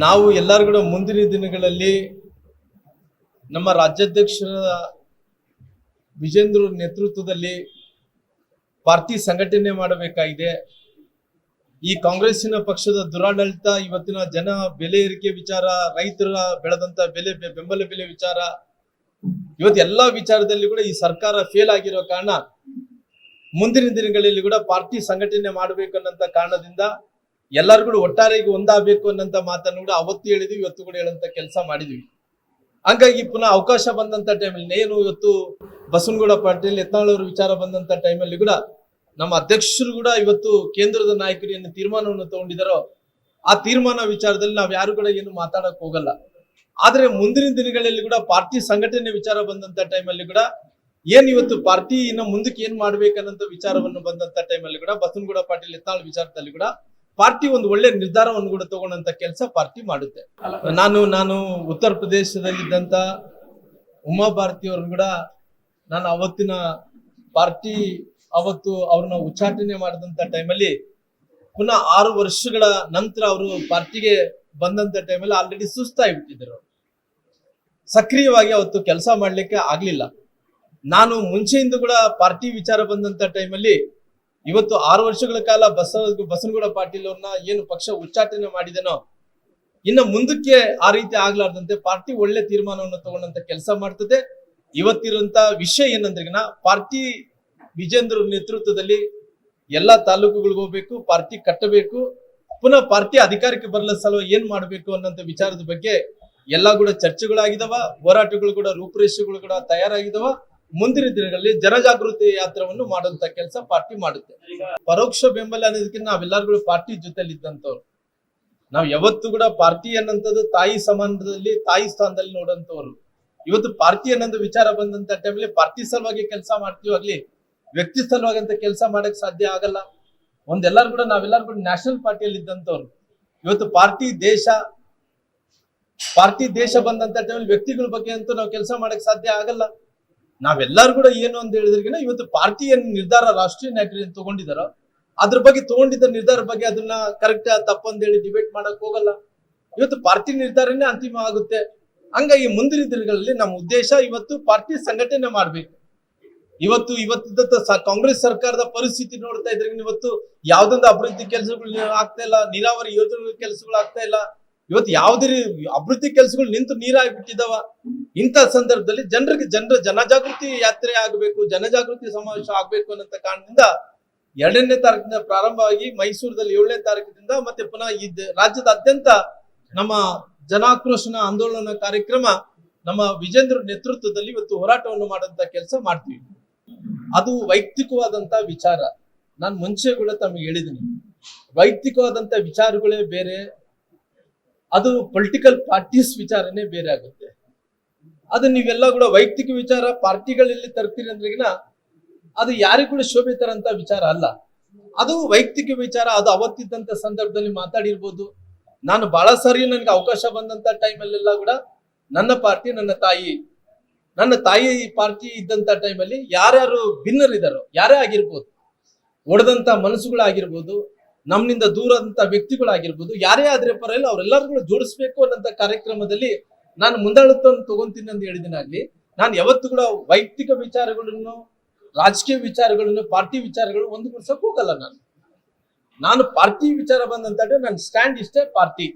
ನಾವು ಎಲ್ಲರೂ ಕೂಡ ಮುಂದಿನ ದಿನಗಳಲ್ಲಿ ನಮ್ಮ ರಾಜ್ಯಾಧ್ಯಕ್ಷರ ವಿಜೇಂದ್ರ ನೇತೃತ್ವದಲ್ಲಿ ಪಾರ್ಟಿ ಸಂಘಟನೆ ಮಾಡಬೇಕಾಗಿದೆ. ಈ ಕಾಂಗ್ರೆಸ್ಸಿನ ಪಕ್ಷದ ದುರಾಡಳಿತ, ಇವತ್ತಿನ ಜನ ಬೆಲೆ ಏರಿಕೆ ವಿಚಾರ, ರೈತರ ಬೆಳೆದಂತ ಬೆಂಬಲ ಬೆಲೆ ವಿಚಾರ, ಇವತ್ತು ಎಲ್ಲಾ ವಿಚಾರದಲ್ಲಿ ಕೂಡ ಈ ಸರ್ಕಾರ ಫೇಲ್ ಆಗಿರೋ ಕಾರಣ ಮುಂದಿನ ದಿನಗಳಲ್ಲಿ ಕೂಡ ಪಾರ್ಟಿ ಸಂಘಟನೆ ಮಾಡಬೇಕು ಅನ್ನೋ ಕಾರಣದಿಂದ ಎಲ್ಲರೂ ಕೂಡ ಒಟ್ಟಾರೆಯಾಗಿ ಒಂದಾಗಬೇಕು ಅನ್ನೋ ಮಾತನ್ನು ಕೂಡ ಅವತ್ತು ಹೇಳಿದ್ವಿ, ಇವತ್ತು ಕೂಡ ಹೇಳಂತ ಕೆಲಸ ಮಾಡಿದ್ವಿ. ಹಂಗಾಗಿ ಪುನಃ ಅವಕಾಶ ಬಂದಂತ ಟೈಮಲ್ಲಿ ಏನು ಇವತ್ತು ಬಸವನಗೌಡ ಪಾಟೀಲ್ ಯತ್ನಾಳ್ ಅವರ ವಿಚಾರ ಬಂದಂತ ಟೈಮಲ್ಲಿ ಕೂಡ ನಮ್ಮ ಅಧ್ಯಕ್ಷರು ಕೂಡ ಇವತ್ತು ಕೇಂದ್ರದ ನಾಯಕರು ಏನು ತೀರ್ಮಾನವನ್ನು ತಗೊಂಡಿದ್ದಾರೋ ಆ ತೀರ್ಮಾನ ವಿಚಾರದಲ್ಲಿ ನಾವ್ ಯಾರು ಕೂಡ ಏನು ಮಾತಾಡಕ್ ಹೋಗಲ್ಲ. ಆದ್ರೆ ಮುಂದಿನ ದಿನಗಳಲ್ಲಿ ಕೂಡ ಪಾರ್ಟಿ ಸಂಘಟನೆ ವಿಚಾರ ಬಂದಂತ ಟೈಮಲ್ಲಿ ಕೂಡ ಏನ್ ಇವತ್ತು ಪಾರ್ಟಿ ಇನ್ನ ಮುಂದಕ್ಕೆ ಏನ್ ಮಾಡ್ಬೇಕನ್ನಂತ ವಿಚಾರವನ್ನು ಬಂದಂತ ಟೈಮಲ್ಲಿ ಕೂಡ ಬಸವನಗೌಡ ಪಾಟೀಲ್ ಯತ್ನಾಳ್ ವಿಚಾರದಲ್ಲಿ ಕೂಡ ಪಾರ್ಟಿ ಒಂದು ಒಳ್ಳೆ ನಿರ್ಧಾರವನ್ನು ಕೂಡ ತಗೊಂಡಂತ ಕೆಲಸ ಪಾರ್ಟಿ ಮಾಡುತ್ತೆ. ನಾನು ಉತ್ತರ ಪ್ರದೇಶದಲ್ಲಿದ್ದಂತ ಉಮಾ ಭಾರತಿ ಅವ್ರನ್ನ ಕೂಡ ನಾನು ಅವತ್ತಿನ ಪಾರ್ಟಿ ಅವತ್ತು ಅವ್ರನ್ನ ಉಚ್ಚಾಟನೆ ಮಾಡಿದಂತ ಟೈಮಲ್ಲಿ ಪುನಃ 6 ವರ್ಷಗಳ ನಂತರ ಅವರು ಪಾರ್ಟಿಗೆ ಬಂದಂತ ಟೈಮಲ್ಲಿ ಆಲ್ರೆಡಿ ಸುಸ್ತಾಗಿಬಿಟ್ಟಿದ್ರು. ಸಕ್ರಿಯವಾಗಿ ಅವತ್ತು ಕೆಲಸ ಮಾಡ್ಲಿಕ್ಕೆ ಆಗ್ಲಿಲ್ಲ. ನಾನು ಮುಂಚೆಯಿಂದ ಕೂಡ ಪಾರ್ಟಿ ವಿಚಾರ ಬಂದಂತ ಟೈಮಲ್ಲಿ ಇವತ್ತು 6 ವರ್ಷಗಳ ಕಾಲ ಬಸವನಗೌಡ ಪಾಟೀಲ್ ಅವ್ರನ್ನ ಏನು ಪಕ್ಷ ಉಚ್ಚಾಟನೆ ಮಾಡಿದನೋ ಇನ್ನು ಮುಂದಕ್ಕೆ ಆ ರೀತಿ ಆಗ್ಲಾರ್ದಂತೆ ಪಾರ್ಟಿ ಒಳ್ಳೆ ತೀರ್ಮಾನವನ್ನು ತಗೊಂಡಂತ ಕೆಲಸ ಮಾಡ್ತದೆ. ಇವತ್ತಿರುವಂತ ವಿಷಯ ಏನಂದ್ರೆ ಪಾರ್ಟಿ ವಿಜೇಂದ್ರ ನೇತೃತ್ವದಲ್ಲಿ ಎಲ್ಲಾ ತಾಲೂಕುಗಳಿಗೆ ಹೋಗ್ಬೇಕು, ಪಾರ್ಟಿ ಕಟ್ಟಬೇಕು, ಪುನಃ ಪಾರ್ಟಿ ಅಧಿಕಾರಕ್ಕೆ ಬರಲ ಸಲುವಾಗಿ ಏನ್ ಮಾಡ್ಬೇಕು ಅನ್ನೋಂಥ ವಿಚಾರದ ಬಗ್ಗೆ ಎಲ್ಲಾ ಕೂಡ ಚರ್ಚೆಗಳಾಗಿದಾವ, ಹೋರಾಟಗಳು ಕೂಡ ರೂಪುರೇಷೆಗಳು ಕೂಡ ತಯಾರಾಗಿದಾವ. ಮುಂದಿನ ದಿನಗಳಲ್ಲಿ ಜನಜಾಗೃತಿ ಯಾತ್ರವನ್ನು ಮಾಡುವಂತ ಕೆಲಸ ಪಾರ್ಟಿ ಮಾಡುತ್ತೆ. ಪರೋಕ್ಷ ಬೆಂಬಲ ಅನ್ನೋದಕ್ಕಿಂತ ನಾವೆಲ್ಲರೂ ಪಾರ್ಟಿ ಜೊತೆಲಿ ಇದ್ದಂತವ್ರು. ನಾವ್ ಯಾವತ್ತು ಕೂಡ ಪಾರ್ಟಿ ಅನ್ನೋಂಥದ್ದು ತಾಯಿ ಸಮಾನದಲ್ಲಿ, ತಾಯಿ ಸ್ಥಾನದಲ್ಲಿ ನೋಡಂತವ್ರು. ಇವತ್ತು ಪಾರ್ಟಿ ಅನ್ನೋದು ವಿಚಾರ ಬಂದಂತ ಟೈಮಲ್ಲಿ ಪಾರ್ಟಿ ಸಲುವಾಗಿ ಕೆಲಸ ಮಾಡ್ತೀವಾಗ್ಲಿ, ವ್ಯಕ್ತಿ ಸಲುವಾಗಿ ಅಂತ ಕೆಲಸ ಮಾಡಕ್ ಸಾಧ್ಯ ಆಗಲ್ಲ. ನಾವೆಲ್ಲರೂ ಕೂಡ ನ್ಯಾಷನಲ್ ಪಾರ್ಟಿಯಲ್ಲಿ ಇದ್ದಂತವ್ರು. ಇವತ್ತು ಪಾರ್ಟಿ ದೇಶ ಬಂದಂತ ಟೈಮಲ್ಲಿ ವ್ಯಕ್ತಿಗಳ ಬಗ್ಗೆ ಅಂತೂ ನಾವು ಕೆಲಸ ಮಾಡಕ್ ಸಾಧ್ಯ ಆಗಲ್ಲ. ನಾವೆಲ್ಲರೂ ಕೂಡ ಏನು ಅಂತ ಹೇಳಿದ್ರಿಗಿನ ಇವತ್ತು ಪಾರ್ಟಿ ಏನ್ ನಿರ್ಧಾರ ರಾಷ್ಟ್ರೀಯ ನಾಯಕರು ಏನ್ ತಗೊಂಡಿದಾರೋ ಅದ್ರ ಬಗ್ಗೆ ತಗೊಂಡಿದ್ದ ನಿರ್ಧಾರ ಬಗ್ಗೆ ಅದನ್ನ ಕರೆಕ್ಟ್ ತಪ್ಪಂತ ಹೇಳಿ ಡಿಬೇಟ್ ಮಾಡಕ್ ಹೋಗಲ್ಲ. ಇವತ್ತು ಪಾರ್ಟಿ ನಿರ್ಧಾರನೇ ಅಂತಿಮ ಆಗುತ್ತೆ. ಹಂಗಾಗಿ ಮುಂದಿನ ದಿನಗಳಲ್ಲಿ ನಮ್ಮ ಉದ್ದೇಶ ಇವತ್ತು ಪಾರ್ಟಿ ಸಂಘಟನೆ ಮಾಡ್ಬೇಕು. ಇವತ್ತಿದ್ದ ಕಾಂಗ್ರೆಸ್ ಸರ್ಕಾರದ ಪರಿಸ್ಥಿತಿ ನೋಡ್ತಾ ಇದ್ರೆ ಇವತ್ತು ಯಾವ್ದೊಂದು ಅಭಿವೃದ್ಧಿ ಕೆಲಸಗಳು ಆಗ್ತಾ ಇಲ್ಲ, ನೀರಾವರಿ ಯೋಜನೆಗಳ ಕೆಲಸಗಳು ಆಗ್ತಾ ಇಲ್ಲ. ಇವತ್ತು ಯಾವುದೇ ಅಭಿವೃದ್ಧಿ ಕೆಲಸಗಳು ನಿಂತು ನೀರಾಗ್ಬಿಟ್ಟಿದಾವ. ಇಂಥ ಸಂದರ್ಭದಲ್ಲಿ ಜನರ ಜನಜಾಗೃತಿ ಯಾತ್ರೆ ಆಗಬೇಕು, ಜನಜಾಗೃತಿ ಸಮಾವೇಶ ಆಗ್ಬೇಕು ಅನ್ನೋ ಕಾರಣದಿಂದ 2ನೇ ತಾರೀಕಿನಿಂದ ಪ್ರಾರಂಭವಾಗಿ ಮೈಸೂರದಲ್ಲಿ 7ನೇ ತಾರೀಕಿನಿಂದ ಮತ್ತೆ ಪುನಃ ಈ ರಾಜ್ಯದಾದ್ಯಂತ ನಮ್ಮ ಜನಾಕ್ರೋಶನ ಆಂದೋಲನ ಕಾರ್ಯಕ್ರಮ ನಮ್ಮ ವಿಜೇಂದ್ರ ನೇತೃತ್ವದಲ್ಲಿ ಇವತ್ತು ಹೋರಾಟವನ್ನು ಮಾಡುವಂತ ಕೆಲಸ ಮಾಡ್ತೀವಿ. ಅದು ವೈಯಕ್ತಿಕವಾದಂತ ವಿಚಾರ. ನಾನು ಮುಂಚೆ ಕೂಡ ತಮಗೆ ಹೇಳಿದ್ದೀನಿ, ವೈಯಕ್ತಿಕವಾದಂತ ವಿಚಾರಗಳೇ ಬೇರೆ, ಅದು ಪೊಲಿಟಿಕಲ್ ಪಾರ್ಟೀಸ್ ವಿಚಾರನೇ ಬೇರೆ ಆಗುತ್ತೆ. ಅದು ನೀವೆಲ್ಲ ಕೂಡ ವೈಯಕ್ತಿಕ ವಿಚಾರ ಪಾರ್ಟಿಗಳಲ್ಲಿ ತರ್ತೀರಿ ಅಂದ್ರೆಗಿನ ಅದು ಯಾರಿಗೂ ಕೂಡ ಶೋಭೆ ತರಂತ ವಿಚಾರ ಅಲ್ಲ. ಅದು ವೈಯಕ್ತಿಕ ವಿಚಾರ. ಅದು ಅವತ್ತಿದ್ದಂತ ಸಂದರ್ಭದಲ್ಲಿ ಮಾತಾಡಿರ್ಬೋದು. ನಾನು ಬಹಳ ಸಾರಿ ನನಗೆ ಅವಕಾಶ ಬಂದಂತ ಟೈಮಲ್ಲೆಲ್ಲ ಕೂಡ ನನ್ನ ಪಾರ್ಟಿ, ನನ್ನ ತಾಯಿ ಪಾರ್ಟಿ ಇದ್ದಂತ ಟೈಮಲ್ಲಿ ಯಾರ್ಯಾರು ಭಿನ್ನರಿದಾರೋ, ಯಾರೇ ಆಗಿರ್ಬೋದು, ಒಡೆದಂತ ಮನಸ್ಸುಗಳಾಗಿರ್ಬೋದು, ನಮ್ಮಿಂದ ದೂರದಂತ ವ್ಯಕ್ತಿಗಳಾಗಿರ್ಬೋದು, ಯಾರೇ ಆದ್ರೆ ಪರವಾಗಿಲ್ಲ ಅವರೆಲ್ಲರೂ ಜೋಡಿಸ್ಬೇಕು ಅನ್ನೋಂಥ ಕಾರ್ಯಕ್ರಮದಲ್ಲಿ ನಾನು ಮುಂದಾಳತ್ವವನ್ನು ತಗೊಂತೀನಿ ಅಂತ ಹೇಳಿದಿನಾಗ್ಲಿ, ನಾನು ಯಾವತ್ತು ಕೂಡ ವೈಯಕ್ತಿಕ ವಿಚಾರಗಳನ್ನು, ರಾಜಕೀಯ ವಿಚಾರಗಳನ್ನು, ಪಾರ್ಟಿ ವಿಚಾರಗಳು ಒಂದುಗೂಡ್ಸಕ್ ಹೋಗಲ್ಲ. ನಾನು ಪಾರ್ಟಿ ವಿಚಾರ ಬಂದಂತ ನನ್ನ ಸ್ಟ್ಯಾಂಡ್ ಇಷ್ಟೇ ಪಾರ್ಟಿ.